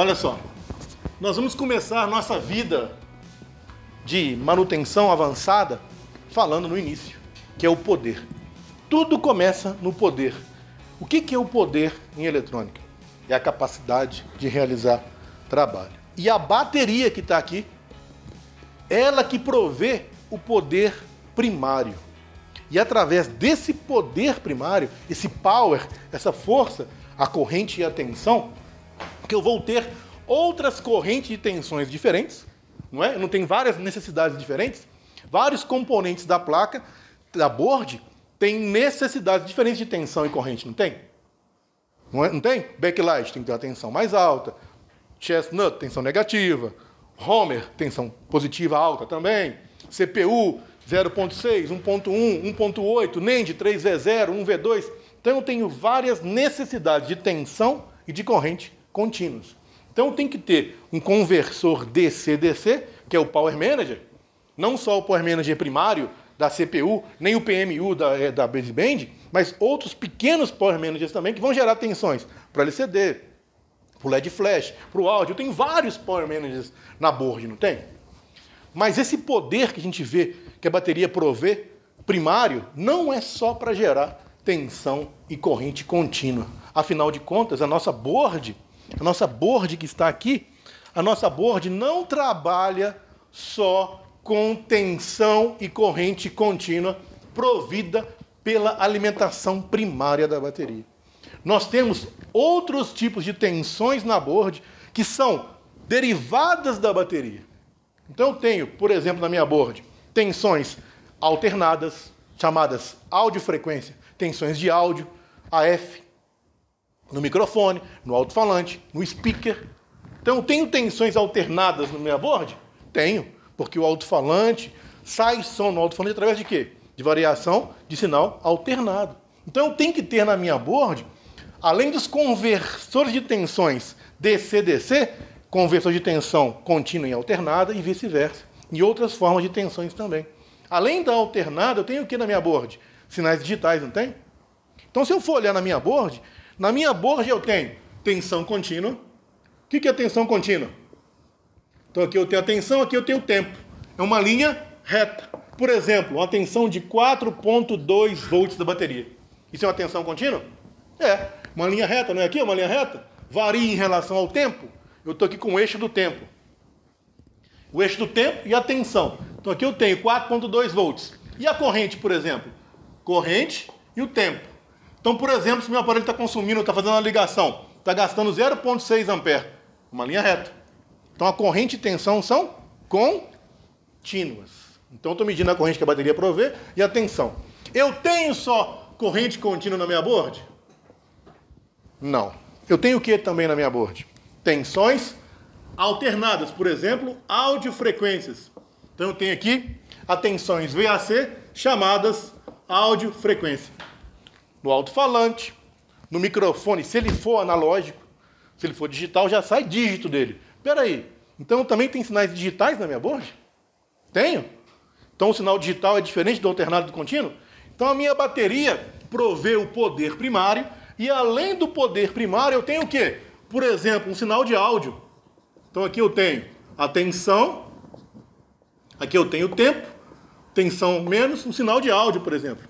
Olha só, nós vamos começar nossa vida de manutenção avançada falando no início, que é o poder. Tudo começa no poder. O que é o poder em eletrônica? É a capacidade de realizar trabalho. E a bateria que está aqui, ela que provê o poder primário. E através desse poder primário, esse power, essa força, a corrente e a tensão, que eu vou ter outras correntes e tensões diferentes, não é? Eu não tenho várias necessidades diferentes, vários componentes da placa, da board, têm necessidades diferentes de tensão e corrente, não tem? Não, é? Não tem? Backlight tem que ter uma tensão mais alta, chestnut, tensão negativa, Homer, tensão positiva alta também, CPU 0.6, 1.1, 1.8, NAND 3V0, 1V2. Então eu tenho várias necessidades de tensão e de corrente contínuas. Então tem que ter um conversor DC-DC, que é o Power Manager, não só o Power Manager primário da CPU, nem o PMU da baseband, mas outros pequenos Power Managers também que vão gerar tensões para LCD, para o LED Flash, para o áudio. Eu tenho vários Power Managers na board, não tem? Mas esse poder que a gente vê que a bateria provê primário não é só para gerar tensão e corrente contínua. Afinal de contas, a nossa board que está aqui, a nossa board não trabalha só com tensão e corrente contínua provida pela alimentação primária da bateria. Nós temos outros tipos de tensões na board que são derivadas da bateria. Então eu tenho, por exemplo, na minha board, tensões alternadas, chamadas audiofrequência, tensões de áudio, AF, no microfone, no alto-falante, no speaker. Então eu tenho tensões alternadas na minha board? Tenho, porque o alto-falante sai som no alto-falante através de quê? De variação de sinal alternado. Então eu tenho que ter na minha board, além dos conversores de tensões DC-DC, conversor de tensão contínua e alternada e vice-versa. E outras formas de tensões também. Além da alternada, eu tenho o que na minha board? Sinais digitais, não tem? Então, se eu for olhar na minha board eu tenho tensão contínua. O que é tensão contínua? Então, aqui eu tenho a tensão, aqui eu tenho o tempo. É uma linha reta. Por exemplo, uma tensão de 4,2 volts da bateria. Isso é uma tensão contínua? É. Uma linha reta, não é aqui? Uma linha reta? Varia em relação ao tempo. Eu estou aqui com o eixo do tempo. O eixo do tempo e a tensão. Então aqui eu tenho 4,2 volts. E a corrente, por exemplo? Corrente e o tempo. Então, por exemplo, se meu aparelho está consumindo, está fazendo uma ligação, está gastando 0,6 ampere, uma linha reta. Então a corrente e tensão são contínuas. Então eu estou medindo a corrente que a bateria provê e a tensão. Eu tenho só corrente contínua na minha board? Não. Eu tenho o que também na minha board? Tensões alternadas, por exemplo, audiofrequências. Então eu tenho aqui as tensões VAC chamadas audiofrequência. No alto-falante, no microfone, se ele for analógico, se ele for digital, já sai dígito dele. Espera aí, então também tem sinais digitais na minha board? Tenho. Então o sinal digital é diferente do alternado do contínuo? Então a minha bateria provê o poder primário e além do poder primário eu tenho o quê? Por exemplo, um sinal de áudio. Então aqui eu tenho a tensão, aqui eu tenho o tempo, tensão menos, um sinal de áudio, por exemplo.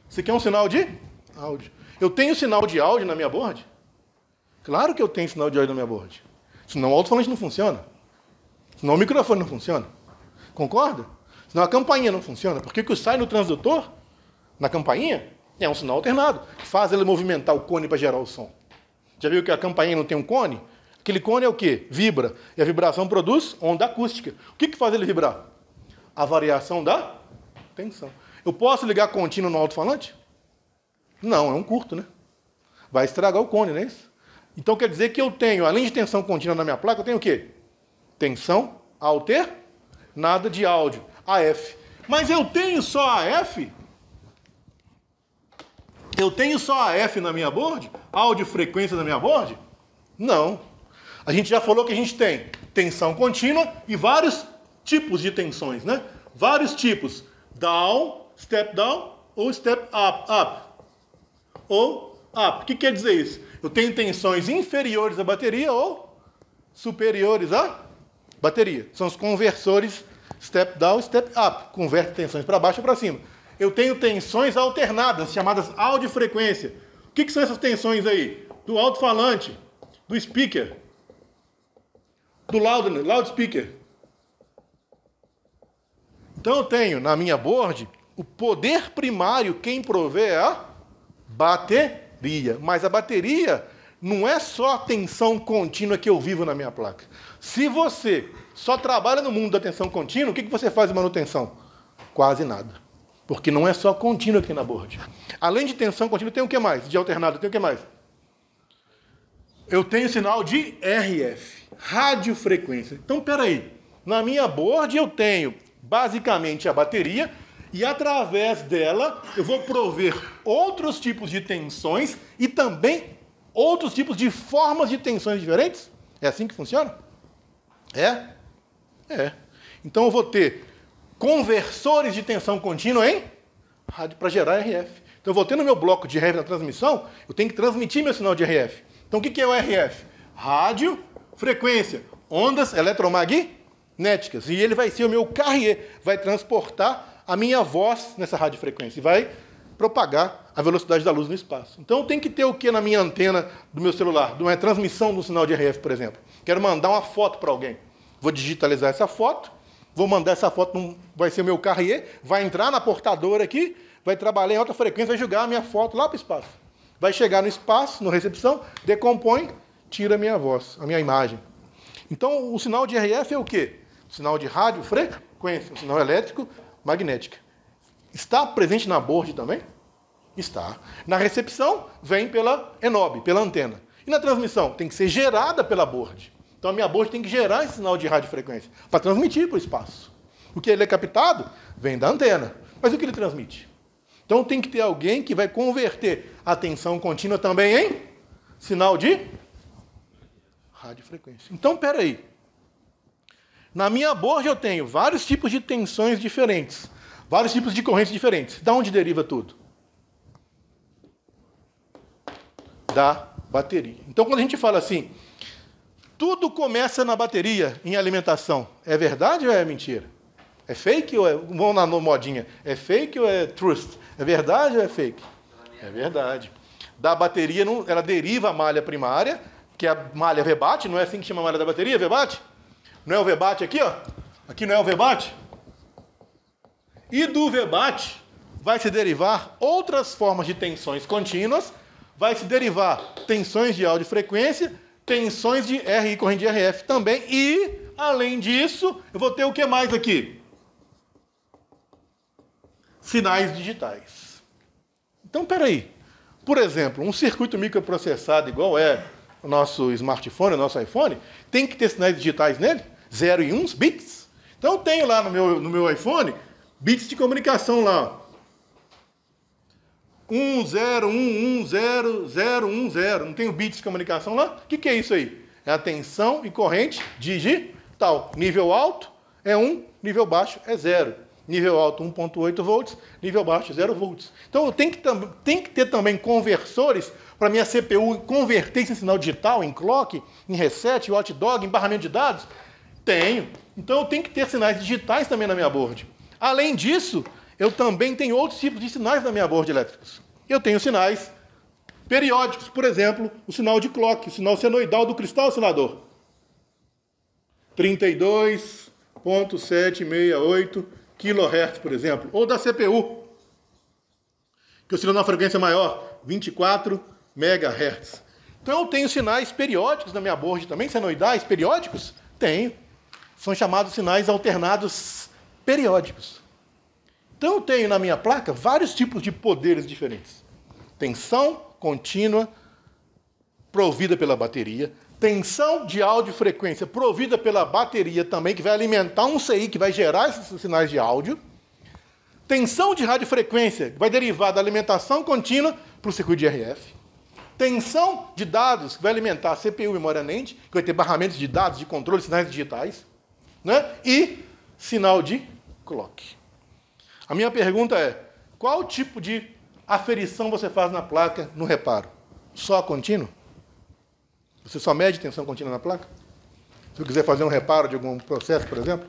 Isso aqui é um sinal de áudio. Eu tenho sinal de áudio na minha board? Claro que eu tenho sinal de áudio na minha board. Senão o alto-falante não funciona. Senão o microfone não funciona. Concorda? Senão a campainha não funciona. Porque o que sai no transdutor, na campainha, é um sinal alternado, que faz ele movimentar o cone para gerar o som. Já viu que a campainha não tem um cone? Aquele cone é o quê? Vibra. E a vibração produz onda acústica. O que faz ele vibrar? A variação da tensão. Eu posso ligar contínuo no alto-falante? Não, é um curto, né? Vai estragar o cone, não é isso? Então quer dizer que eu tenho, além de tensão contínua na minha placa, eu tenho o quê? Tensão alternada de áudio, AF. Mas eu tenho só AF? Eu tenho só AF na minha board? Audiofrequência na minha board? Não. A gente já falou que a gente tem tensão contínua e vários tipos de tensões, né? Vários tipos. Down, ou step up. Ou up. O que quer dizer isso? Eu tenho tensões inferiores à bateria ou superiores à bateria. São os conversores step down, step up. Converte tensões para baixo ou para cima. Eu tenho tensões alternadas, chamadas audiofrequência. O que são essas tensões aí? Do alto-falante, do speaker, do loudspeaker. Então eu tenho na minha board o poder primário, quem provê é a bateria. Mas a bateria não é só a tensão contínua que eu vivo na minha placa. Se você só trabalha no mundo da tensão contínua, o que você faz de manutenção? Quase nada. Porque não é só contínua aqui na board. Além de tensão contínua, tem o que mais? De alternado, tem o que mais? Eu tenho sinal de RF, radiofrequência. Então, peraí. Na minha board eu tenho basicamente a bateria e através dela eu vou prover outros tipos de tensões e também outros tipos de formas de tensões diferentes? É assim que funciona? É? É. Então eu vou ter conversores de tensão contínua em rádio para gerar RF. Então eu vou ter no meu bloco de RF na transmissão, eu tenho que transmitir meu sinal de RF. Então o que é o RF? Rádio, frequência, ondas eletromagnéticas. E ele vai ser o meu carrier, vai transportar a minha voz nessa radiofrequência e vai propagar a velocidade da luz no espaço. Então tem que ter o que na minha antena do meu celular? De uma transmissão do sinal de RF, por exemplo. Quero mandar uma foto para alguém. Vou digitalizar essa foto, vou mandar essa foto, vai ser o meu carrier, vai entrar na portadora aqui, vai trabalhar em alta frequência, vai jogar a minha foto lá para o espaço. Vai chegar no espaço, na recepção, decompõe, tira a minha voz, a minha imagem. Então o sinal de RF é o quê? O sinal de radiofrequência, o sinal elétrico magnética. Está presente na board também? Está. Na recepção, vem pela ENOB, pela antena. E na transmissão, tem que ser gerada pela board. Então a minha board tem que gerar esse sinal de radiofrequência para transmitir para o espaço. O que ele é captado vem da antena. Mas o que ele transmite? Então tem que ter alguém que vai converter a tensão contínua também em sinal de radiofrequência. Então, peraí. Na minha board eu tenho vários tipos de tensões diferentes. Vários tipos de correntes diferentes. Da onde deriva tudo? Da bateria. Então, quando a gente fala assim, tudo começa na bateria, em alimentação, é verdade ou é mentira? É fake ou é... Vamos na modinha. É fake ou é truth? É verdade ou é fake? É verdade. Da bateria, ela deriva a malha primária, que é a malha VBAT, não é assim que chama a malha da bateria, VBAT? Não é o VBAT aqui, ó? Aqui não é o VBAT? E do VBAT vai se derivar outras formas de tensões contínuas, vai se derivar tensões de audiofrequência, tensões de RI, corrente de RF também, e, além disso, eu vou ter o que mais aqui? Sinais digitais. Então, peraí. Por exemplo, um circuito microprocessado igual é o nosso smartphone, o nosso iPhone, tem que ter sinais digitais nele? 0 e 1 bits. Então, eu tenho lá no meu iPhone bits de comunicação lá. 1, 0, 1, 1, 0, 0, 1, 0. Não tenho bits de comunicação lá? O que é isso aí? É a tensão e corrente digital. Nível alto é 1, nível baixo é 0. Nível alto 1.8 volts, nível baixo 0 volts. Então eu tenho que ter também conversores para minha CPU converter esse sinal digital em clock, em reset, watchdog, em barramento de dados? Tenho. Então eu tenho que ter sinais digitais também na minha board. Além disso, eu também tenho outros tipos de sinais na minha board elétricos. Eu tenho sinais periódicos, por exemplo, o sinal de clock, o sinal senoidal do cristal oscilador. 32.768 kHz, por exemplo, ou da CPU, que oscila numa frequência maior, 24 MHz. Então eu tenho sinais periódicos na minha board também, senoidais periódicos? Tenho. São chamados sinais alternados periódicos. Então eu tenho na minha placa vários tipos de poderes diferentes. Tensão contínua, provida pela bateria. Tensão de audiofrequência provida pela bateria também, que vai alimentar um CI, que vai gerar esses sinais de áudio. Tensão de radiofrequência, que vai derivar da alimentação contínua para o circuito de RF. Tensão de dados, que vai alimentar a CPU e memória NAND, que vai ter barramentos de dados, de controle, sinais digitais. Né? E sinal de clock. A minha pergunta é, qual tipo de aferição você faz na placa no reparo? Só contínuo? Você só mede tensão contínua na placa? Se eu quiser fazer um reparo de algum processo, por exemplo.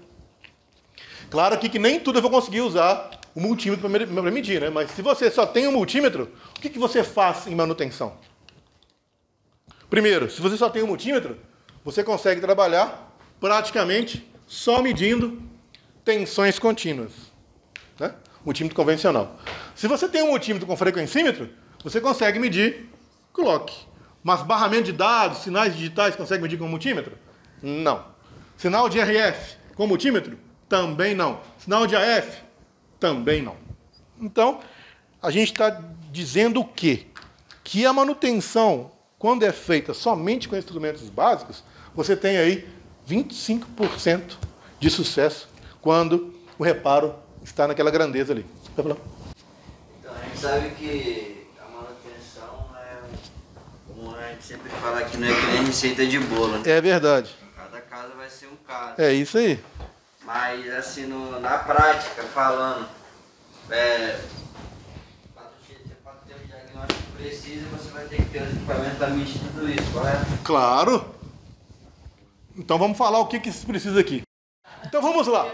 Claro aqui que nem tudo eu vou conseguir usar o multímetro para medir, né? Mas se você só tem um multímetro, o que você faz em manutenção? Primeiro, se você só tem um multímetro, você consegue trabalhar praticamente só medindo tensões contínuas, né? Multímetro convencional. Se você tem um multímetro com frequencímetro, você consegue medir clock. Mas barramento de dados, sinais digitais, consegue medir com multímetro? Não. Sinal de RF com multímetro? Também não. Sinal de AF? Também não. Então, a gente está dizendo o quê? Que a manutenção, quando é feita somente com instrumentos básicos, você tem aí 25% de sucesso quando o reparo está naquela grandeza ali. Então, a gente sabe que a manutenção como a gente sempre fala aqui, não é que nem receita de bolo, né? É verdade. Cada caso vai ser um caso. É isso aí. Mas, assim, na prática, falando, para ter um diagnóstico preciso, você vai ter que ter os equipamentos para medir tudo isso, correto? Claro. Então vamos falar o que se precisa aqui. Então vamos lá.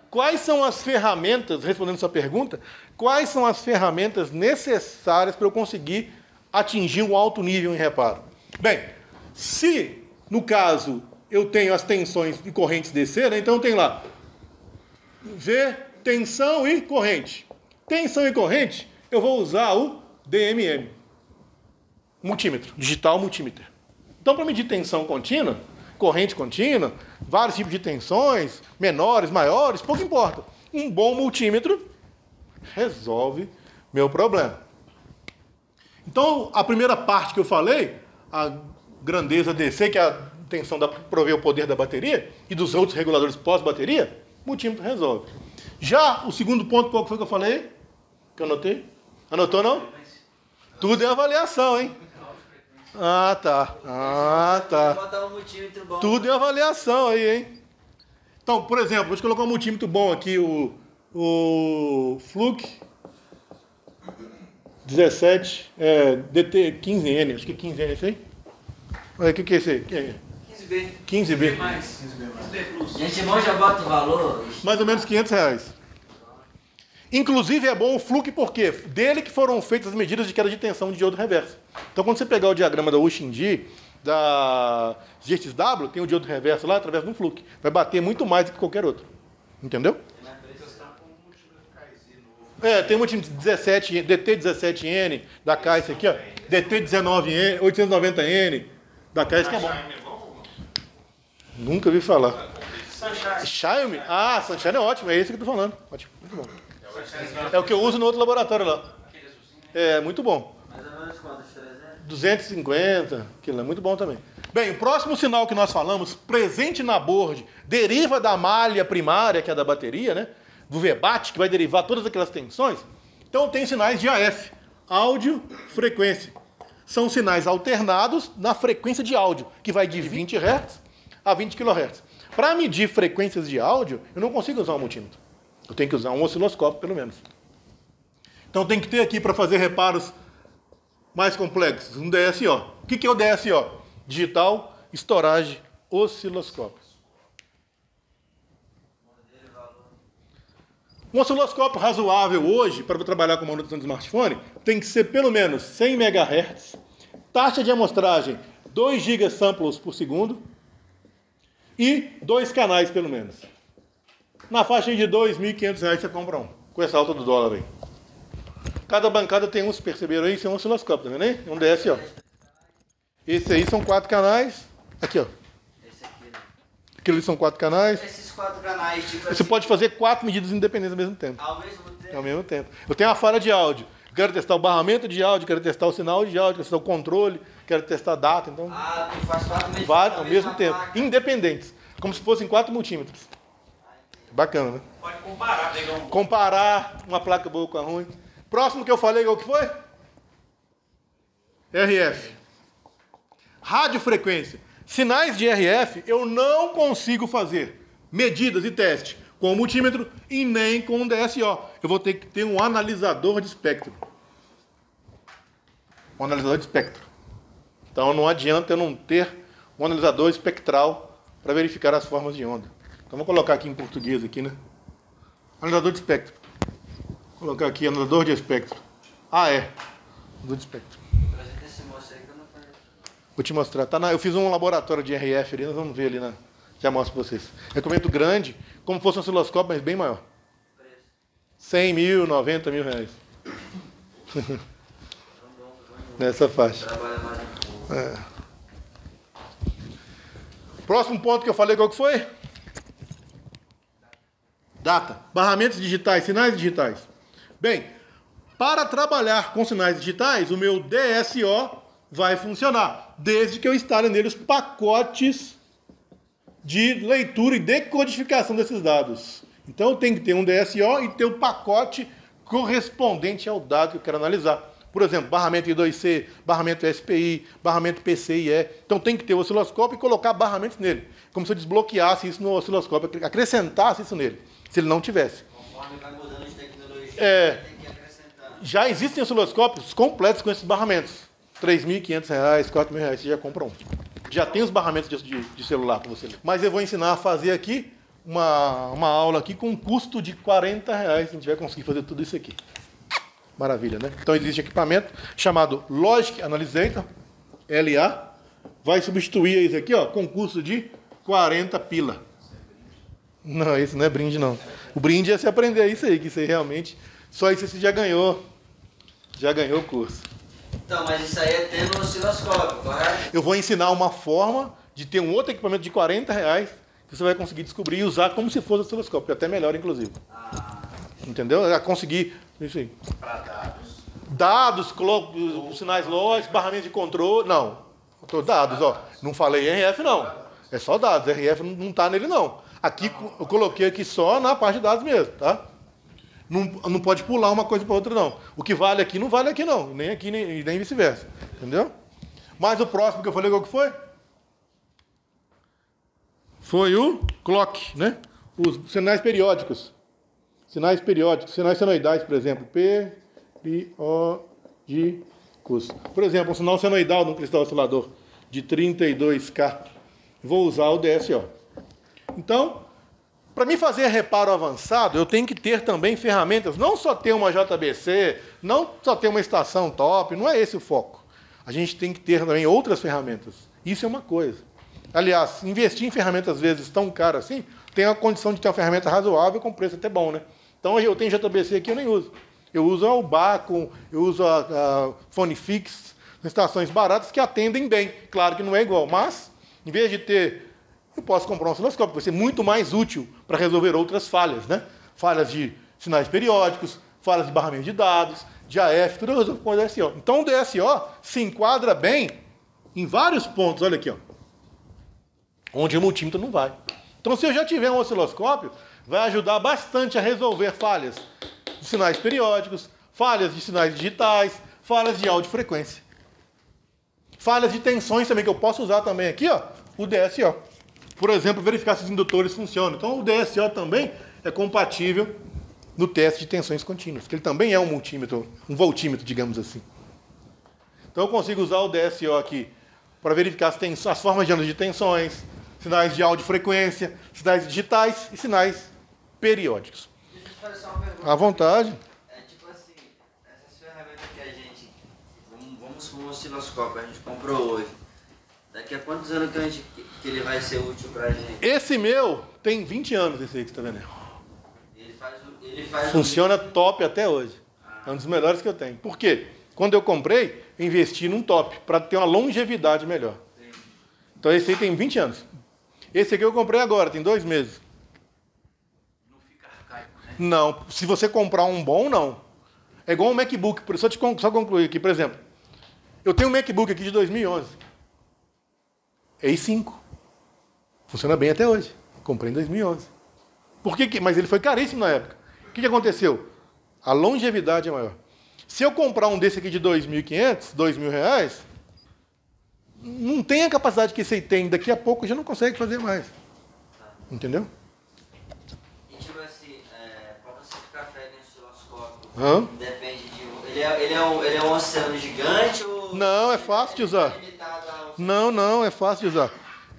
Quais são as ferramentas, respondendo a sua pergunta, quais são as ferramentas necessárias para eu conseguir atingir um alto nível em reparo? Bem, se, no caso, eu tenho as tensões e correntes DC, né? Então eu tenho lá V, tensão e corrente. Tensão e corrente, eu vou usar o DMM, multímetro, digital multímetro. Então, para medir tensão contínua, corrente contínua, vários tipos de tensões, menores, maiores, pouco importa. Um bom multímetro resolve meu problema. Então, a primeira parte que eu falei, a grandeza DC, que é a tensão para prover o poder da bateria, e dos outros reguladores pós-bateria, multímetro resolve. Já o segundo ponto, qual foi que eu falei? Que eu anotei? Anotou, não? Tudo é avaliação, hein? Ah, tá. Ah, tá. Botar um multímetro bom. Tudo é avaliação aí, hein? Então, por exemplo, vou te colocar um multímetro bom aqui, o Fluke 17, DT 15N, acho que é 15N esse aí. Olha, o que é esse aí? 15B. 15B. Mais. 15B Plus. Gente, bom, já bota o valor. Mais ou menos R$500. Inclusive é bom o Fluke porque dele que foram feitas as medidas de queda de tensão de diodo reverso. Então quando você pegar o diagrama da Ushindi, da GXW, tem o diodo reverso lá através de um Fluke. Vai bater muito mais do que qualquer outro. Entendeu? Tem um multímetro 17, DT17N da Kaiser aqui, ó. DT19N, 890N da Kaiser, que é bom. Nunca vi falar. Xiaomi? Ah, Sunshine é ótimo, é esse que eu tô falando. Ótimo, muito bom. É o que eu uso no outro laboratório lá. É, muito bom. Mais ou menos quanto? 250, aquilo é muito bom também. Bem, o próximo sinal que nós falamos, presente na board, deriva da malha primária, que é da bateria, né? Do VBAT, que vai derivar todas aquelas tensões. Então tem sinais de AF, áudio, frequência. São sinais alternados na frequência de áudio, que vai de 20 Hz a 20 kHz. Para medir frequências de áudio, eu não consigo usar um multímetro. Eu tenho que usar um osciloscópio, pelo menos. Então tem que ter aqui para fazer reparos mais complexos, um DSO. O que é o DSO? Digital Storage Oscilloscópio. Um osciloscópio razoável hoje, para trabalhar com manutenção de smartphone, tem que ser pelo menos 100 MHz, taxa de amostragem 2 GB samples por segundo e 2 canais pelo menos. Na faixa de R$2.500 você compra um, com essa alta do dólar aí. Cada bancada tem uns, perceberam aí? Isso é um osciloscópio, tá vendo aí? Um DSO. Esse aí são 4 canais. Aqui, ó. Esse aqui, né? Aquilo ali são 4 canais. Esses 4 canais, tipo Você assim, pode fazer 4 medidas independentes ao mesmo tempo. ao mesmo tempo. Ao mesmo tempo. Eu tenho uma falha de áudio. Quero testar o barramento de áudio, quero testar o sinal de áudio, quero testar o controle, quero testar a data. Então, Ah, tu faz 4 medidas ao mesmo tempo. Independentes. Como se fossem 4 multímetros. Bacana, né? Pode comparar, pegar um... Comparar uma placa boa com a ruim. Próximo que eu falei, o que foi? RF. Radiofrequência. Sinais de RF eu não consigo fazer medidas e teste com o multímetro e nem com o DSO. Eu vou ter que ter um analisador de espectro. Um analisador de espectro. Então não adianta eu não ter um analisador espectral para verificar as formas de onda. Então vou colocar aqui em português aqui, né? Analisador de espectro. Vou colocar aqui analisador de espectro. Analisador de espectro. Apresenta esse moço aí que eu não conheço. Vou te mostrar. Eu fiz um laboratório de RF ali, nós vamos ver ali, já mostro para vocês. Equipamento grande, como fosse um osciloscópio, mas bem maior. 100 mil, 90 mil reais. Nessa faixa. Trabalha mais um pouco. Próximo ponto que eu falei, qual que foi? Data. Barramentos digitais, sinais digitais. Bem, para trabalhar com sinais digitais, o meu DSO vai funcionar, desde que eu instale nele os pacotes de leitura e decodificação desses dados. Então, eu tenho que ter um DSO e ter o pacote correspondente ao dado que eu quero analisar. Por exemplo, barramento I2C, barramento SPI, barramento PCIe. Então, tem que ter o osciloscópio e colocar barramentos nele. Como se eu desbloqueasse isso no osciloscópio, acrescentasse isso nele, se ele não tivesse. Conforme vai mudando de tecnologia, tem que acrescentar. Já existem osciloscópios completos com esses barramentos. R$ 3.500, R$ 4.000, você já compra um. Já tem os barramentos de celular para você ler. Mas eu vou ensinar a fazer aqui uma aula aqui com um custo de R$ 40, se a gente vai conseguir fazer tudo isso aqui. Maravilha, né? Então existe equipamento chamado Logic Analyzer, LA, vai substituir isso aqui, ó, com custo de 40 pila. Não, isso não é brinde, não. O brinde é você aprender isso aí, que isso aí realmente, só isso você já ganhou o curso. Então, mas isso aí é ter no osciloscópio, correto? Eu vou ensinar uma forma de ter um outro equipamento de R$ 40 que você vai conseguir descobrir e usar como se fosse osciloscópio, até melhor, inclusive. Entendeu? Já conseguir isso aí. Para dados. Dados, os sinais lógicos, barramento de controle. Não. Dados, ó. Não falei RF, não. É só dados. RF não está nele, não. Aqui eu coloquei aqui só na parte de dados mesmo, tá? Não pode pular uma coisa para outra, não. O que vale aqui não vale aqui, não. Nem aqui, nem vice-versa. Entendeu? Mas o próximo que eu falei, qual que foi? Foi o clock, né? Os sinais periódicos. Sinais periódicos, sinais senoidais, por exemplo. Periódicos. Por exemplo, um sinal senoidal de um cristal oscilador de 32K. Vou usar o DSO. Então, para mim fazer reparo avançado, eu tenho que ter também ferramentas, não só ter uma JBC, não só ter uma estação top, não é esse o foco. A gente tem que ter também outras ferramentas. Isso é uma coisa. Aliás, investir em ferramentas às vezes tão caras assim, tem a condição de ter uma ferramenta razoável com preço até bom, né? Então eu tenho JBC aqui, eu nem uso. Eu uso o Bacon, eu uso a PhoneFix, estações baratas que atendem bem. Claro que não é igual, mas em vez de ter, eu posso comprar um osciloscópio, vai ser muito mais útil para resolver outras falhas, né? Falhas de sinais periódicos, falhas de barramento de dados, de AF, tudo eu resolvo com o DSO. Então o DSO se enquadra bem em vários pontos, olha aqui, ó, onde o multímetro não vai. Então se eu já tiver um osciloscópio, vai ajudar bastante a resolver falhas de sinais periódicos, falhas de sinais digitais, falhas de audiofrequência. Falhas de tensões também, que eu posso usar também aqui, ó, o DSO. Por exemplo, verificar se os indutores funcionam. Então o DSO também é compatível no teste de tensões contínuas, que ele também é um multímetro, um voltímetro, digamos assim. Então eu consigo usar o DSO aqui para verificar as formas de de tensões, sinais de audiofrequência, sinais digitais e sinais periódicos. Deixa eu te fazer só uma pergunta. À vontade. É tipo assim, essas ferramentas que a gente, vamos supor um osciloscópio, a gente comprou hoje. Daqui a quantos anos que ele vai ser útil pra gente? Esse meu tem 20 anos, esse aí que você está vendo. Ele faz Funciona top até hoje. É um dos melhores que eu tenho. Por quê? Quando eu comprei, eu investi num top, para ter uma longevidade melhor. Então esse aí tem 20 anos. Esse aqui eu comprei agora, tem 2 meses. Não fica arcaico, né? Não, se você comprar um bom, não. É igual um MacBook, só concluir aqui, por exemplo. Eu tenho um MacBook aqui de 2011. É i5. Funciona bem até hoje. Comprei em 2011. Por que? Mas ele foi caríssimo na época. O que aconteceu? A longevidade é maior. Se eu comprar um desse aqui de 2.500, R$2.000, não tem a capacidade que esse aí tem. Daqui a pouco já não consegue fazer mais. Entendeu? E tipo assim, pra você ficar fé nesse osciloscópio, depende de... Ele é um oceano gigante ou... Não, é fácil de usar. É limitado a... Não, é fácil de usar.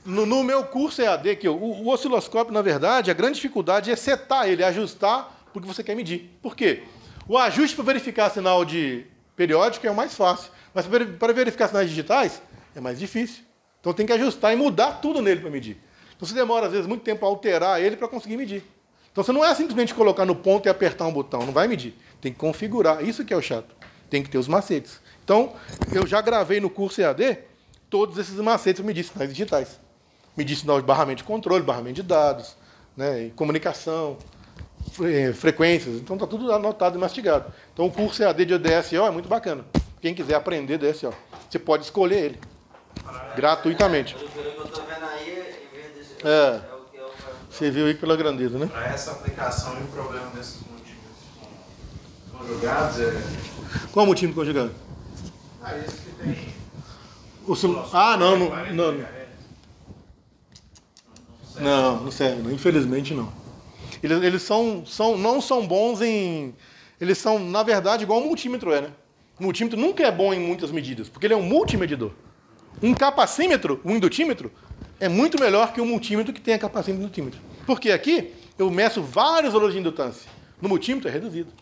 No meu curso EAD, o osciloscópio, na verdade, a grande dificuldade é setar ele, ajustar porque você quer medir. Por quê? O ajuste para verificar sinal de periódico é o mais fácil. Mas para verificar sinais digitais é mais difícil. Então tem que ajustar e mudar tudo nele para medir. Então você demora, às vezes, muito tempo a alterar ele para conseguir medir. Então você não é simplesmente colocar no ponto e apertar um botão, não vai medir. Tem que configurar, isso que é o chato. Tem que ter os macetes. Então, eu já gravei no curso EAD todos esses macetes para medir sinais digitais. Medir sinal de barramento de controle, barramento de dados, né, comunicação, frequências. Então está tudo anotado e mastigado. Então o curso EAD de DSO é muito bacana. Quem quiser aprender DSO, você pode escolher ele gratuitamente. Pelo que eu estou vendo aí, em vez desse... Você viu aí pela grandeza, né? Para essa aplicação e o problema desses múltiplos conjugados é... Qual o motivo conjugado? Esse que tem... Não serve, não. Infelizmente não. Eles não são bons em... Eles são, na verdade, igual o multímetro é, né? O multímetro nunca é bom em muitas medidas, porque ele é um multimedidor. Um capacímetro, um indutímetro, é muito melhor que um multímetro que tenha capacímetro e indutímetro. Porque aqui eu meço vários valores de indutância. No multímetro é reduzido.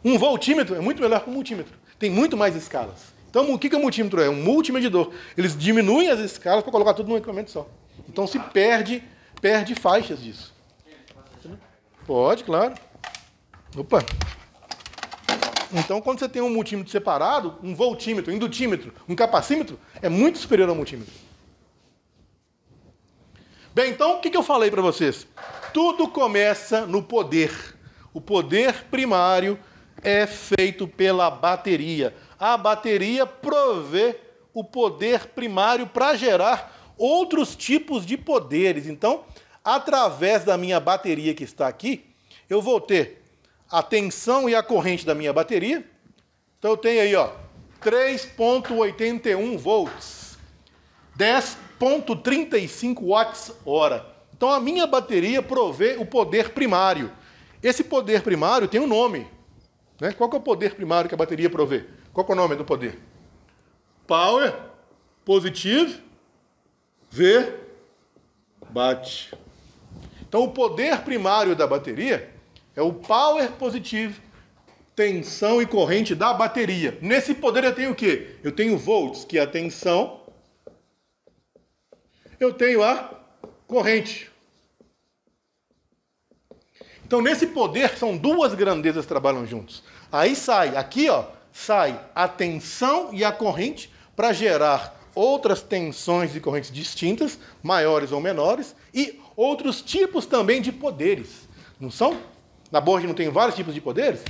Um voltímetro é muito melhor que um multímetro. Tem muito mais escalas. Então, o que o multímetro é? Um multimedidor. Eles diminuem as escalas para colocar tudo num equipamento só. Então, se perde faixas disso. Pode, claro. Opa! Então, quando você tem um multímetro separado, um voltímetro, um indutímetro, um capacímetro, é muito superior ao multímetro. Bem, então, o que eu falei para vocês? Tudo começa no poder. O poder primário é feito pela bateria. A bateria provê o poder primário para gerar outros tipos de poderes. Então, através da minha bateria que está aqui, eu vou ter a tensão e a corrente da minha bateria. Então, eu tenho aí, 3,81 volts, 10,35 watts-hora. Então, a minha bateria provê o poder primário. Esse poder primário tem um nome. Né? Qual que é o poder primário que a bateria provê? Qual que é o nome do poder? Power, positive, V, bate. Então, o poder primário da bateria é o power positive, tensão e corrente da bateria. Nesse poder eu tenho o quê? Eu tenho volts, que é a tensão. Eu tenho a corrente. Então, nesse poder, são duas grandezas que trabalham juntos. Aí sai, aqui, sai a tensão e a corrente para gerar outras tensões e correntes distintas, maiores ou menores, e outros tipos também de poderes. Não são? Na board não tem vários tipos de poderes?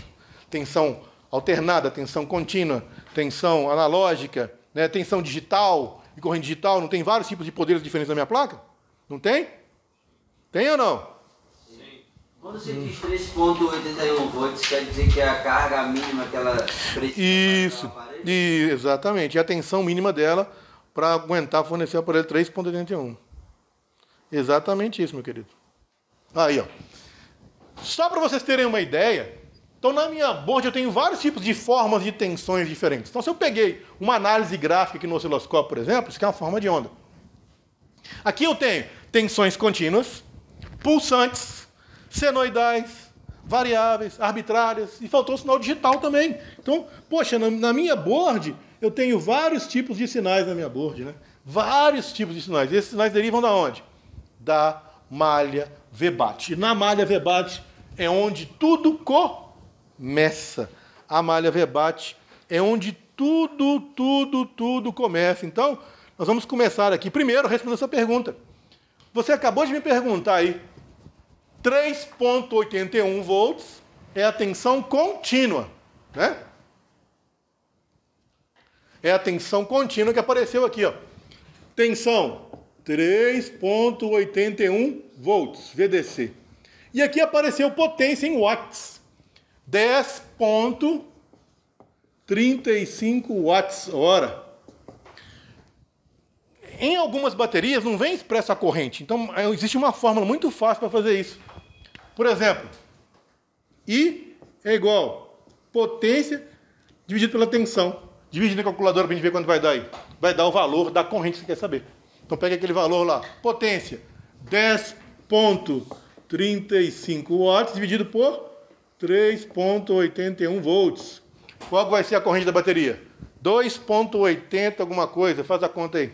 Tensão alternada, tensão contínua, tensão analógica, né, tensão digital e corrente digital. Não tem vários tipos de poderes diferentes na minha placa? Não tem? Tem ou não? Quando você diz 3,81 volts, quer dizer que é a carga mínima que ela precisa Isso, exatamente. E a tensão mínima dela para aguentar fornecer o aparelho 3,81. Exatamente isso, meu querido. Aí, Só para vocês terem uma ideia, então na minha board eu tenho vários tipos de formas de tensões diferentes. Então se eu peguei uma análise gráfica aqui no osciloscópio, por exemplo, isso aqui é uma forma de onda. Aqui eu tenho tensões contínuas, pulsantes, senoidais, variáveis, arbitrárias, e faltou o sinal digital também. Então, poxa, na minha board, eu tenho vários tipos de sinais na minha board, né? Vários tipos de sinais. E esses sinais derivam da onde? Da malha VBAT. E na malha VBAT é onde tudo começa. A malha VBAT é onde tudo começa. Então, nós vamos começar aqui. Primeiro, respondendo essa pergunta. Você acabou de me perguntar aí, 3,81 volts é a tensão contínua, né? É a tensão contínua que apareceu aqui, Tensão 3,81 volts, VDC. E aqui apareceu potência em watts, 10,35 watts-hora. Em algumas baterias não vem expresso a corrente, então existe uma fórmula muito fácil para fazer isso. Por exemplo, I é igual potência dividido pela tensão. Divide na calculadora para a gente ver quanto vai dar aí. Vai dar o valor da corrente que você quer saber. Então pega aquele valor lá, potência, 10,35 watts dividido por 3,81 volts. Qual vai ser a corrente da bateria? 2,80 alguma coisa, faz a conta aí.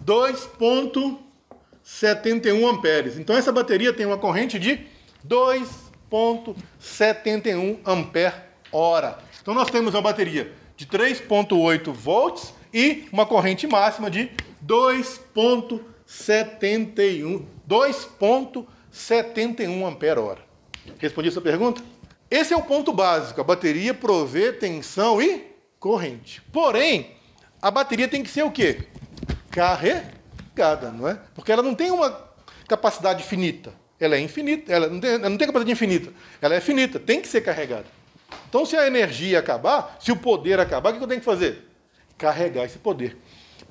2,71 amperes. Então essa bateria tem uma corrente de 2,71 ampere-hora. Então nós temos uma bateria de 3,8 volts e uma corrente máxima de 2,71 ampere-hora. Respondi essa pergunta? Esse é o ponto básico. A bateria provê tensão e corrente. Porém, a bateria tem que ser o quê? Carregada, não é? Porque ela não tem uma capacidade finita. Ela é infinita. Ela não tem capacidade infinita. Ela é finita. Tem que ser carregada. Então, se a energia acabar, se o poder acabar, o que eu tenho que fazer? Carregar esse poder.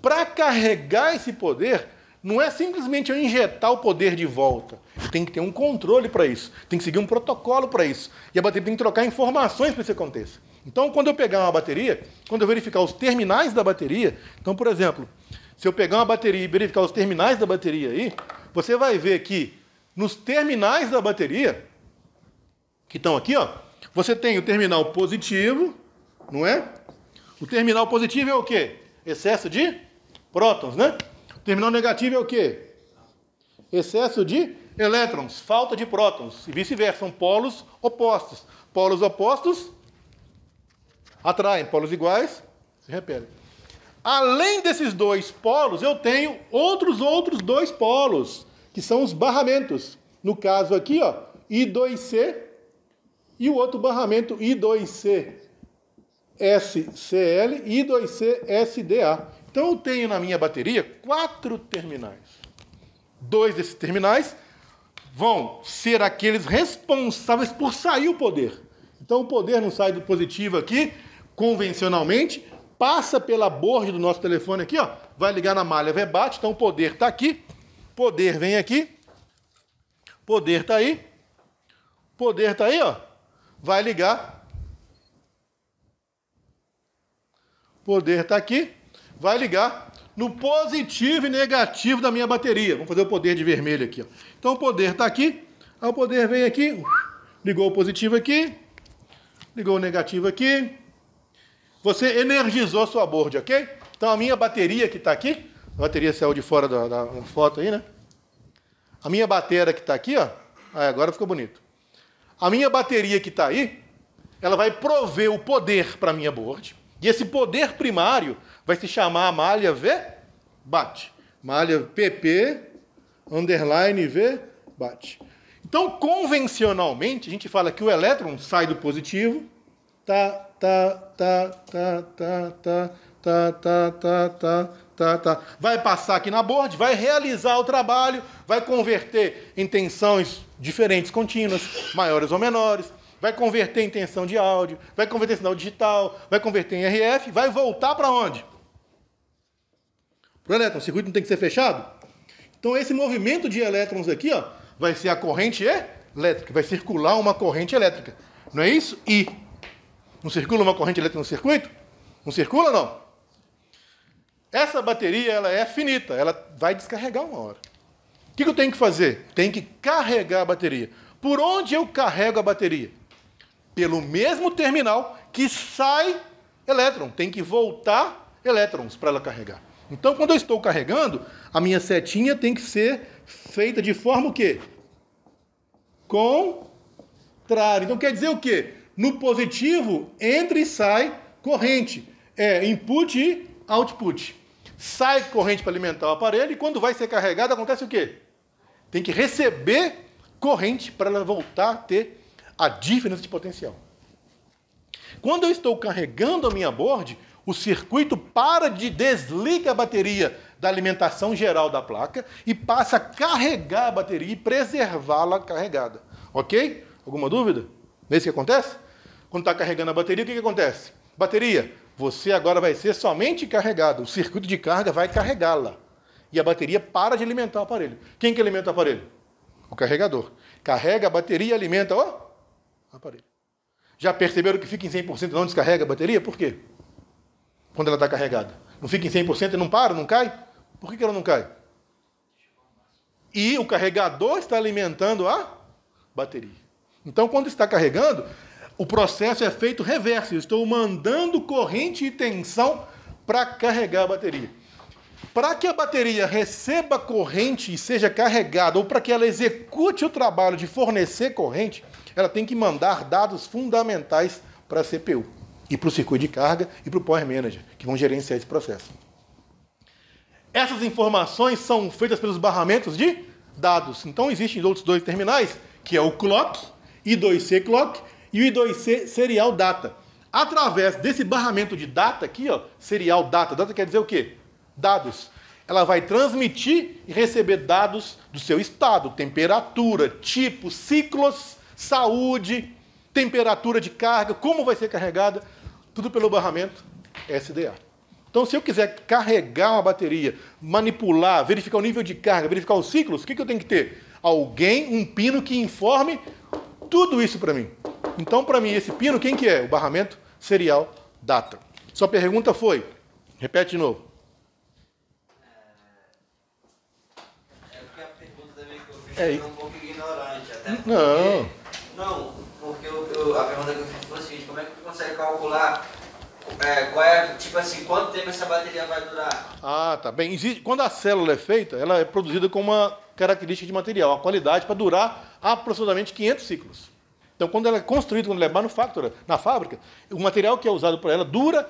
Para carregar esse poder, não é simplesmente eu injetar o poder de volta. Tem que ter um controle para isso. Tem que seguir um protocolo para isso. E a bateria tem que trocar informações para que isso aconteça. Então, quando eu pegar uma bateria, quando eu verificar os terminais da bateria, então, por exemplo, se eu pegar uma bateria e verificar os terminais da bateria aí, você vai ver que nos terminais da bateria, que estão aqui, ó, você tem o terminal positivo, não é? O terminal positivo é o quê? Excesso de prótons, né? O terminal negativo é o quê? Excesso de elétrons, falta de prótons. E vice-versa, são polos opostos. Polos opostos atraem, polos iguais se repelem. Além desses dois polos, eu tenho outros dois polos, que são os barramentos. No caso aqui, ó, I2C e o outro barramento I2C SCL e I2C SDA. Então eu tenho na minha bateria 4 terminais. 2 desses terminais vão ser aqueles responsáveis por sair o poder. Então o poder não sai do positivo aqui, convencionalmente, passa pela borda do nosso telefone aqui, ó, vai ligar na malha VBAT, então o poder está aqui, poder vem aqui, poder está aí, ó, vai ligar, poder está aqui, vai ligar no positivo e negativo da minha bateria. Vamos fazer o poder de vermelho aqui, ó. Então o poder está aqui, aí o poder vem aqui, ligou o positivo aqui, ligou o negativo aqui. Você energizou a sua board, ok? Então a minha bateria que está aqui, a bateria saiu de fora da foto aí, né? A minha bateria que está aqui, ó, agora ficou bonito. A minha bateria que está aí, ela vai prover o poder para a minha board. E esse poder primário vai se chamar malha VBAT. Malha PP, underline VBAT. Então, convencionalmente, a gente fala que o elétron sai do positivo, vai passar aqui na board, vai realizar o trabalho, vai converter em tensões diferentes contínuas, maiores ou menores, vai converter em tensão de áudio, vai converter em sinal digital, vai converter em RF, vai voltar para onde? Para o elétron. O circuito não tem que ser fechado? Então esse movimento de elétrons aqui, ó, vai ser a corrente elétrica, vai circular uma corrente elétrica. Não é isso? E não circula uma corrente elétrica no circuito? Não circula, não? Essa bateria, ela é finita, ela vai descarregar uma hora. O que eu tenho que fazer? Tenho que carregar a bateria. Por onde eu carrego a bateria? Pelo mesmo terminal que sai elétron. Tem que voltar elétrons para ela carregar. Então, quando eu estou carregando, a minha setinha tem que ser feita de forma o quê? Contrária. Então, quer dizer o quê? No positivo, entra e sai corrente. É input e output. Sai corrente para alimentar o aparelho e quando vai ser carregado, acontece o quê? Tem que receber corrente para ela voltar a ter a diferença de potencial. Quando eu estou carregando a minha board, o circuito desliga a bateria da alimentação geral da placa e passa a carregar a bateria e preservá-la carregada. Ok? Alguma dúvida? Não é isso que acontece? Quando está carregando a bateria, o que acontece? Bateria, você agora vai ser somente carregado. O circuito de carga vai carregá-la. E a bateria para de alimentar o aparelho. Quem que alimenta o aparelho? O carregador. Carrega a bateria e alimenta o aparelho. Já perceberam que fica em 100% e não descarrega a bateria? Por quê? Quando ela está carregada. Não fica em 100% e não para, não cai? Por que ela não cai? E o carregador está alimentando a bateria. Então, quando está carregando, o processo é feito reverso. Eu estou mandando corrente e tensão para carregar a bateria. Para que a bateria receba corrente e seja carregada, ou para que ela execute o trabalho de fornecer corrente, ela tem que mandar dados fundamentais para a CPU, e para o circuito de carga, e para o Power Manager, que vão gerenciar esse processo. Essas informações são feitas pelos barramentos de dados. Então, existem outros dois terminais, que é o clock, I2C clock, e o I2C serial data. Através desse barramento de data aqui, ó, serial data, data quer dizer o quê? Dados. Ela vai transmitir e receber dados do seu estado, temperatura, tipo, ciclos, saúde, temperatura de carga, como vai ser carregada, tudo pelo barramento SDA. Então, se eu quiser carregar uma bateria, manipular, verificar o nível de carga, verificar os ciclos, o que eu tenho que ter? Alguém, um pino que informe tudo isso para mim. Então, para mim, esse pino, quem que é? O barramento serial data. Sua pergunta foi, repete de novo. Porque a pergunta também que eu fiz foi um pouco ignorante. Até porque, porque a pergunta que eu fiz foi a seguinte, como é que tu consegue calcular qual é, tipo assim, quanto tempo essa bateria vai durar? Ah, tá bem. Quando a célula é feita, ela é produzida com uma característica de material, a qualidade para durar aproximadamente 500 ciclos. Então, quando ela é construída, quando ela é manufactura na fábrica, o material que é usado por ela dura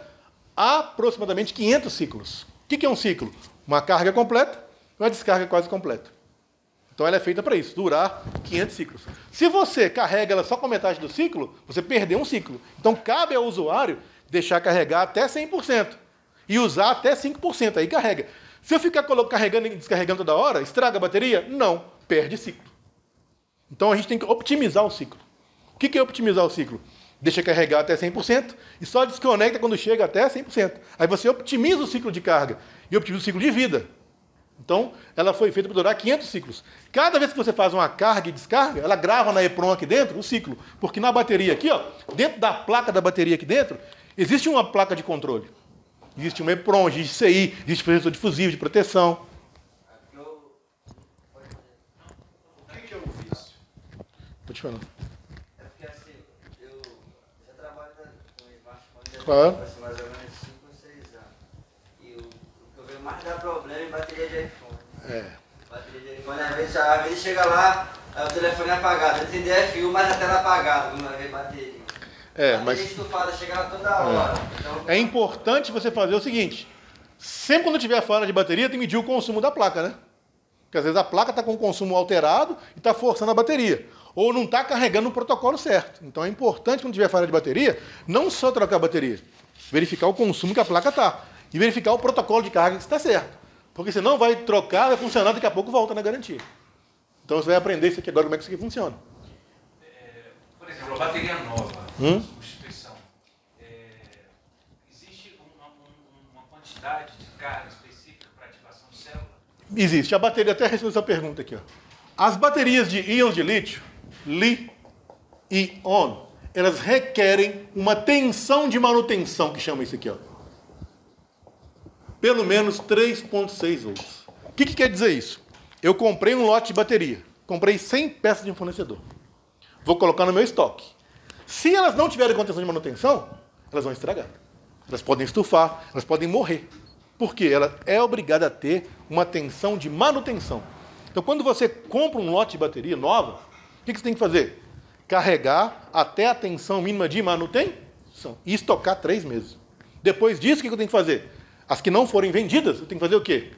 aproximadamente 500 ciclos. O que é um ciclo? Uma carga completa e uma descarga quase completa. Então, ela é feita para isso, durar 500 ciclos. Se você carrega ela só com metade do ciclo, você perdeu um ciclo. Então, cabe ao usuário deixar carregar até 100% e usar até 5%, aí carrega. Se eu ficar carregando e descarregando toda hora, estraga a bateria? Não, perde ciclo. Então a gente tem que optimizar o ciclo. O que é optimizar o ciclo? Deixa carregar até 100% e só desconecta quando chega até 100%. Aí você optimiza o ciclo de carga e optimiza o ciclo de vida. Então, ela foi feita para durar 500 ciclos. Cada vez que você faz uma carga e descarga, ela grava na EPROM aqui dentro o ciclo. Porque na bateria aqui, ó, dentro da placa da bateria aqui dentro, existe uma placa de controle. Existe uma EPROM, existe CI, existe professor de fusível, de proteção. O que é o vício? Estou te falando. É porque assim, eu já trabalho com smartphone Claro. há mais ou menos 5 ou 6 anos. E o que eu vejo mais dar problema é bateria de iPhone. Bateria de iPhone, às vezes chega lá, o telefone é apagado. Ele tem DFU, mas a tela apagada quando vai ver bateria. Mas estufada, chega lá toda hora. Então, é importante você fazer o seguinte. Sempre quando tiver falha de bateria, tem que medir o consumo da placa, né? Porque às vezes a placa está com o consumo alterado e está forçando a bateria. Ou não está carregando o protocolo certo. Então é importante, quando tiver falha de bateria, não só trocar a bateria, verificar o consumo que a placa está. E verificar o protocolo de carga que está certo. Porque senão vai trocar, vai funcionar, daqui a pouco volta na garantia. Então você vai aprender isso aqui agora, como é que isso aqui funciona. Por exemplo, a bateria nova, substituição, existe uma quantidade de carga específica para ativação de célula? Existe. A bateria, até respondendo essa pergunta aqui, ó. As baterias de íons de lítio, Li-ion, elas requerem uma tensão de manutenção, que chama isso aqui, ó. Pelo menos 3,6 volts. O que quer dizer isso? Eu comprei um lote de bateria. Comprei 100 peças de um fornecedor. Vou colocar no meu estoque. Se elas não tiverem condição de manutenção, elas vão estragar. Elas podem estufar, elas podem morrer. Por quê? Ela é obrigada a ter uma tensão de manutenção. Então, quando você compra um lote de bateria nova, o que você tem que fazer? Carregar até a tensão mínima de manutenção e estocar 3 meses. Depois disso, o que eu tenho que fazer? As que não forem vendidas, eu tenho que fazer o quê?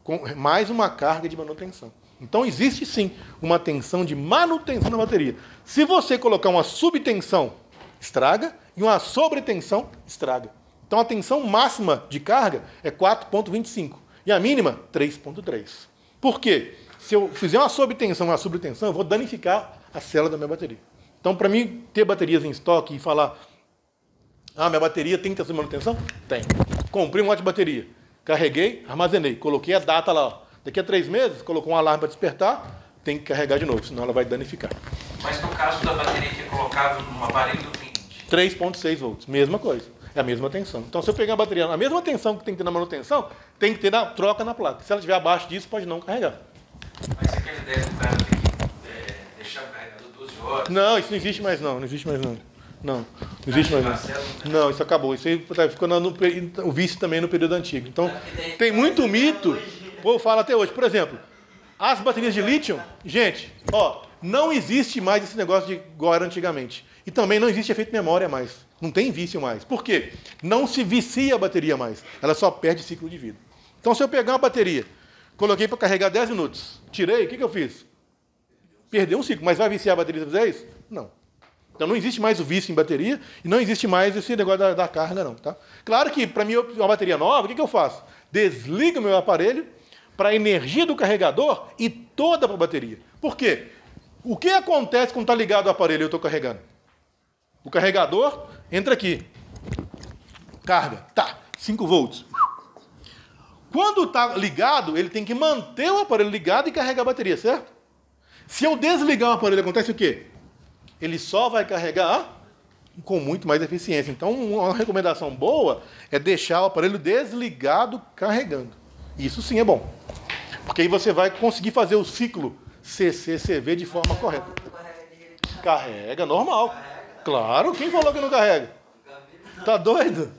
Com mais uma carga de manutenção. Então, existe sim uma tensão de manutenção na bateria. Se você colocar uma subtensão, estraga, e uma sobretensão, estraga. Então, a tensão máxima de carga é 4,25 e a mínima, 3,3. Por quê? Se eu fizer uma subtensão e uma sobretensão, eu vou danificar a célula da minha bateria. Então, para mim, ter baterias em estoque e falar, minha bateria tem que ter manutenção? Tem. Comprei um lote de bateria, carreguei, armazenei, coloquei a data lá, ó. Daqui a 3 meses, colocou um alarme para despertar, tem que carregar de novo, senão ela vai danificar. Mas no caso da bateria que é colocada no aparelho do cliente? 3,6 volts, mesma coisa. É a mesma tensão. Então, se eu pegar a bateria, a mesma tensão que tem que ter na manutenção, tem que ter na troca na placa. Se ela estiver abaixo disso, pode não carregar. Mas você quer ideia do cara tem que deixar o carregador 12 horas? Não, isso não existe mais não. Não existe mais não. Não existe mais não. Não, isso acabou. Isso aí ficou o vício também no período antigo. Então, tem muito mito. Eu falo até hoje. Por exemplo, as baterias de lítio, gente, ó, não existe mais esse negócio de igual era antigamente. E também não existe efeito memória mais. Não tem vício mais. Por quê? Não se vicia a bateria mais. Ela só perde ciclo de vida. Então, se eu pegar uma bateria, coloquei para carregar 10 minutos, tirei, o que eu fiz? Perdeu um ciclo. Mas vai viciar a bateria se eu fizer isso? Não. Então, não existe mais o vício em bateria e não existe mais esse negócio da carga, não. Tá? Claro que, para mim, uma bateria nova, o que eu faço? Desligo o meu aparelho para a energia do carregador e toda para a bateria. Por quê? O que acontece quando está ligado o aparelho e eu estou carregando? O carregador entra aqui. Carga. Tá. 5 volts. Quando está ligado, ele tem que manter o aparelho ligado e carregar a bateria, certo? Se eu desligar o aparelho, acontece o quê? Ele só vai carregar com muito mais eficiência. Então, uma recomendação boa é deixar o aparelho desligado carregando. Isso sim é bom. Porque aí você vai conseguir fazer o ciclo CCCV de forma correta. Carrega, normal. Claro, quem falou que não carrega? Tá doido?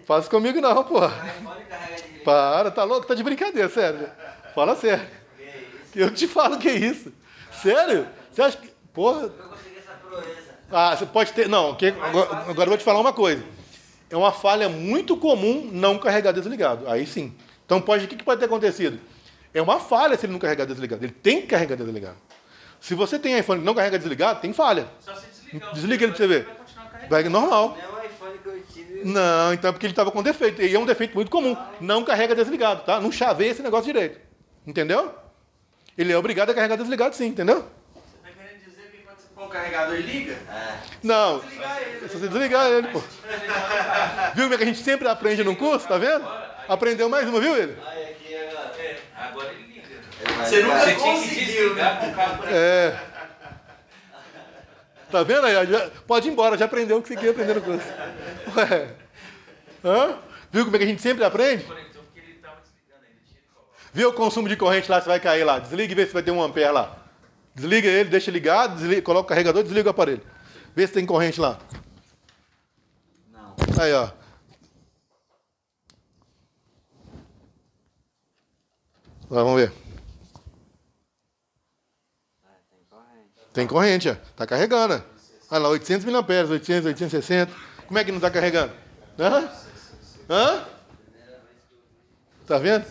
Faz comigo não, porra. Para, tá louco? Tá de brincadeira, sério. Fala sério. Eu te falo que é isso. Sério? Você acha que... Porra. Eu consegui essa proeza. Ah, você pode ter... Não, agora eu vou te falar uma coisa. É uma falha muito comum não carregar desligado. Aí sim. Então, o que pode ter acontecido? É uma falha se ele não carregar desligado. Ele tem que carregar desligado. Se você tem iPhone que não carrega desligado, tem falha. Só se desligar. Desliga ele pra você ver. Vai continuar carregando. Vai normal. Não é o iPhone que eu tive. Não, então é porque ele estava com defeito. E é um defeito muito comum. Não carrega desligado, tá? Não chaveia esse negócio direito. Entendeu? Ele é obrigado a carregar desligado sim, entendeu? Você tá querendo dizer que quando você põe o carregador e liga? É. Não. Desligar ele. Se você desligar ele, pô. Viu como é que a gente sempre aprende num curso, tá vendo? Aprendeu mais uma, viu ele? Aí aqui agora. Agora ele liga. Você nunca Você tinha que conseguiu, desligar com o carro por aqui. É. Tá vendo aí? Pode ir embora, já aprendeu o que você queria aprender no curso. Ué. Hã? Viu como é que a gente sempre aprende? Conectou porque ele tava desligando ainda. Tinha que colocar. Viu o consumo de corrente lá, você vai cair lá. Desliga e vê se vai ter 1 ampere lá. Desliga ele, deixa ligado, coloca o carregador, desliga o aparelho. Vê se tem corrente lá. Não. Aí, ó. Lá, vamos ver. Tem corrente. Tem corrente, ó. Tá carregando. Ó. Olha lá, 800 mA, 800, 860. Como é que não tá carregando? Hã? Hã? Tá vendo?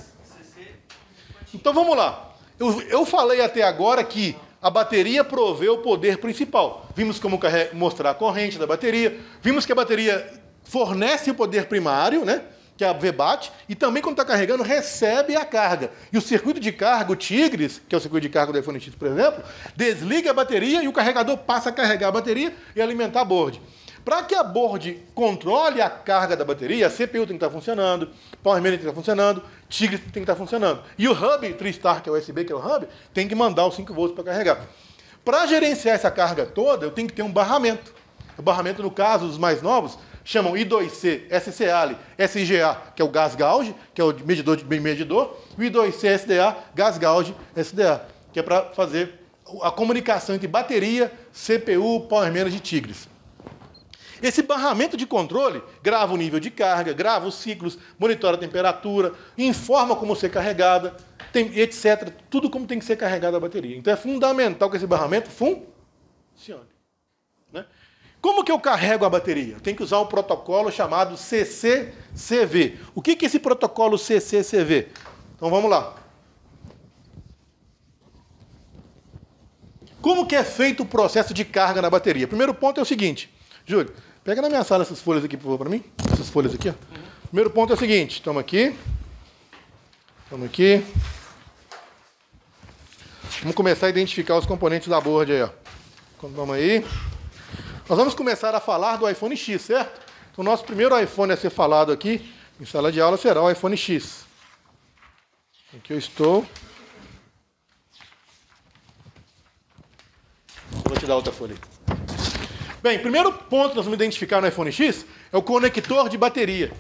Então vamos lá. Eu falei até agora que a bateria provê o poder principal. Vimos como mostrar a corrente da bateria. Vimos que a bateria fornece o poder primário, né? Que é a VBAT, e também quando está carregando, recebe a carga. E o circuito de carga, o Tigris, que é o circuito de carga do iPhone X, por exemplo, desliga a bateria e o carregador passa a carregar a bateria e alimentar a board. Para que a board controle a carga da bateria, a CPU tem que estar funcionando, Power Meter tem que estar funcionando, Tigris tem que estar funcionando. E o hub, TriStar, que é o USB, que é o hub, tem que mandar os 5 volts para carregar. Para gerenciar essa carga toda, eu tenho que ter um barramento. O barramento, no caso, os mais novos, chamam I2C, SCALI, SGA, que é o gas gauge, que é o medidor, e o I2C, SDA, gas gauge, SDA, que é para fazer a comunicação entre bateria, CPU, Power Meter e Tigris. Esse barramento de controle grava o nível de carga, grava os ciclos, monitora a temperatura, informa como ser carregada, etc. Tudo como tem que ser carregada a bateria. Então é fundamental que esse barramento funcione. Né? Como que eu carrego a bateria? Eu tenho que usar um protocolo chamado CCCV. O que é esse protocolo CCCV? Então vamos lá. Como que é feito o processo de carga na bateria? Primeiro ponto é o seguinte, Júlio, pega na minha sala essas folhas aqui, por favor, para mim. Essas folhas aqui, ó. Primeiro ponto é o seguinte, toma aqui. Toma aqui. Vamos começar a identificar os componentes da board aí, ó. Toma aí. Nós vamos começar a falar do iPhone X, certo? Então, o nosso primeiro iPhone a ser falado aqui, em sala de aula, será o iPhone X. Aqui eu estou. Eu vou te dar outra folha aí. Bem, primeiro ponto que nós vamos identificar no iPhone X é o conector de bateria.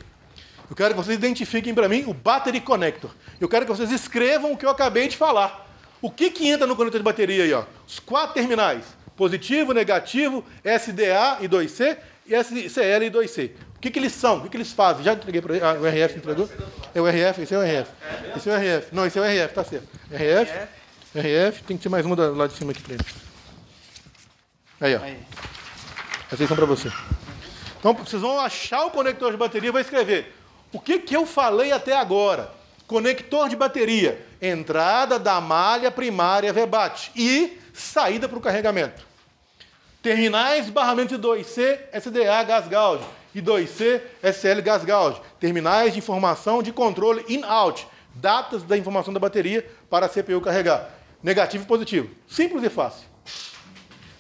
Eu quero que vocês identifiquem para mim o Battery Connector. Eu quero que vocês escrevam o que eu acabei de falar. O que entra no conector de bateria aí? Ó? Os 4 terminais. Positivo, negativo, SDA e 2C e SCL e 2C. O que eles são? O que eles fazem? Já entreguei para o RF, entregou? É o RF, esse é o RF. Esse é o RF. Não, esse é o RF, tá certo. RF, tem que ter mais uma do lado de cima aqui para ele. Aí, ó. Essas são para você. Então, vocês vão achar o conector de bateria e vai escrever o que eu falei até agora. Conector de bateria, entrada da malha primária VBAT e saída para o carregamento. Terminais, barramento de 2C, SDA, gas gauge, e 2C, SL, gas gauge. Terminais de informação de controle in-out, datas da informação da bateria para a CPU carregar. Negativo e positivo. Simples e fácil.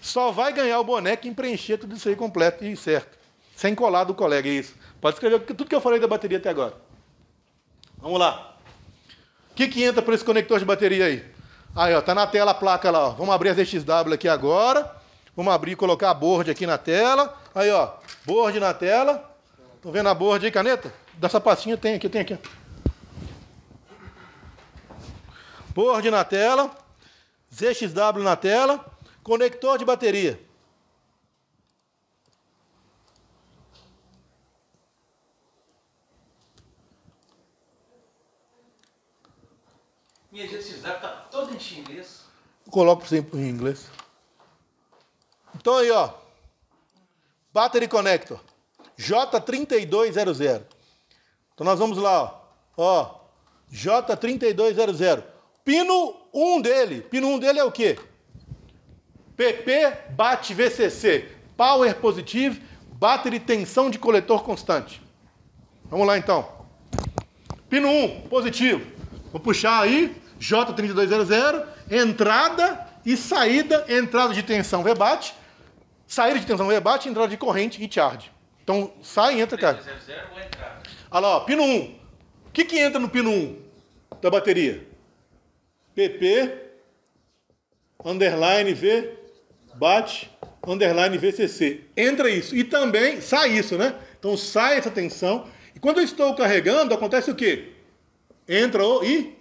Só vai ganhar o boné quem preencher tudo isso aí completo e certo. Sem colar do colega, isso. Pode escrever tudo que eu falei da bateria até agora. Vamos lá. O que entra por esse conector de bateria aí? Aí, ó, tá na tela a placa lá, ó. Vamos abrir as DXW aqui agora. Vamos abrir e colocar a board aqui na tela. Aí, ó, board na tela. Estão vendo a board aí, caneta? Dessa pastinha tem aqui. Board na tela. ZXW na tela. Conector de bateria. Minha gente está todo em inglês. Coloco sempre em inglês. Então aí, ó. Battery Connector. J3200. Então nós vamos lá, ó. J3200. Pino 1 dele. Pino 1 dele é o quê? PP BAT VCC. Power Positive. Battery Tensão de Coletor Constante. Vamos lá, então. Pino 1, positivo. Vou puxar aí. J3200. Entrada e saída. Entrada de tensão VBAT. Saída de tensão VBAT, entrada de corrente e charge. Então, sai e entra, cara. 300 ou entrada? Olha lá, ó, pino 1. O que entra no pino 1 da bateria? PP, underline V, BAT, underline VCC. Entra isso. E também sai isso, né? Então, sai essa tensão. E quando eu estou carregando, acontece o quê? Entra o e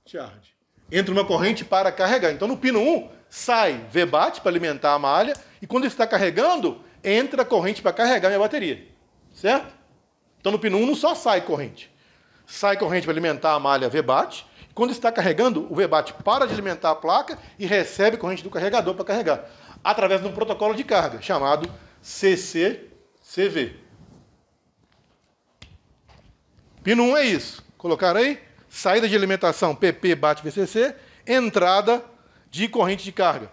charge. Entra uma corrente para carregar. Então, no pino 1, sai VBAT para alimentar a malha. E quando está carregando, entra corrente para carregar minha bateria. Certo? Então, no pino 1 não só sai corrente. Sai corrente para alimentar a malha VBAT. E quando está carregando, o VBAT para de alimentar a placa e recebe corrente do carregador para carregar. Através de um protocolo de carga, chamado CCCV. Pino 1 é isso. Colocaram aí? Saída de alimentação PP, BAT, VCC. Entrada de corrente de carga.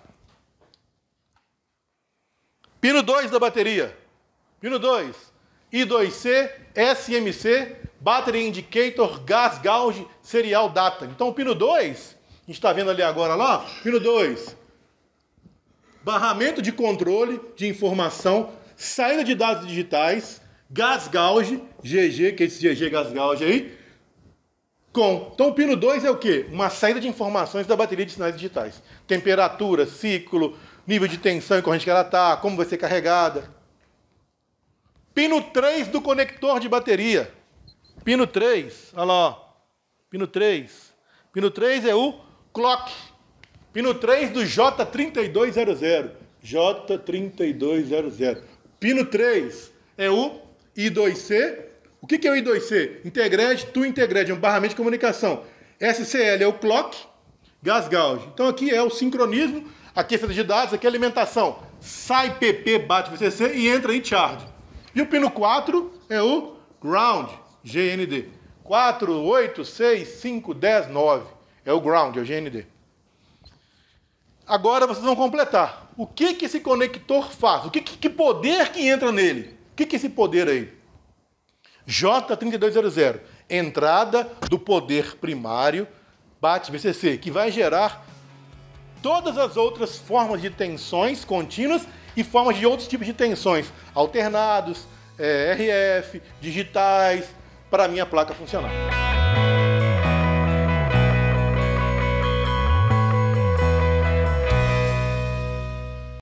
Pino 2 da bateria. Pino 2. I2C, SMC, Battery Indicator, Gas Gauge, Serial Data. Então, o pino 2, a gente está vendo ali agora lá, pino 2. Barramento de controle de informação, saída de dados digitais, Gas Gauge, GG, que é esse GG Gas Gauge aí. Então, o pino 2 é o quê? Uma saída de informações da bateria de sinais digitais. Temperatura, ciclo, nível de tensão e corrente que ela está, como vai ser carregada. Pino 3 do conector de bateria. Pino 3, olha lá, ó. Pino 3. Pino 3 é o clock. Pino 3 do J3200. J3200. Pino 3 é o I2C. O que é o I2C? Integrate to Integrate, é um barramento de comunicação. SCL é o clock, gas gauge. Então aqui é o sincronismo, aqui é saída de dados, aqui é a alimentação. Sai PP, bate VCC e entra em charge. E o pino 4 é o ground, GND. 4, 8, 6, 5, 10, 9. É o ground, é o GND. Agora vocês vão completar. O que esse conector faz? Que poder que entra nele? O que é esse poder aí? J3200, entrada do poder primário BAT VCC, que vai gerar todas as outras formas de tensões contínuas e formas de outros tipos de tensões, alternados, RF, digitais, para a minha placa funcionar.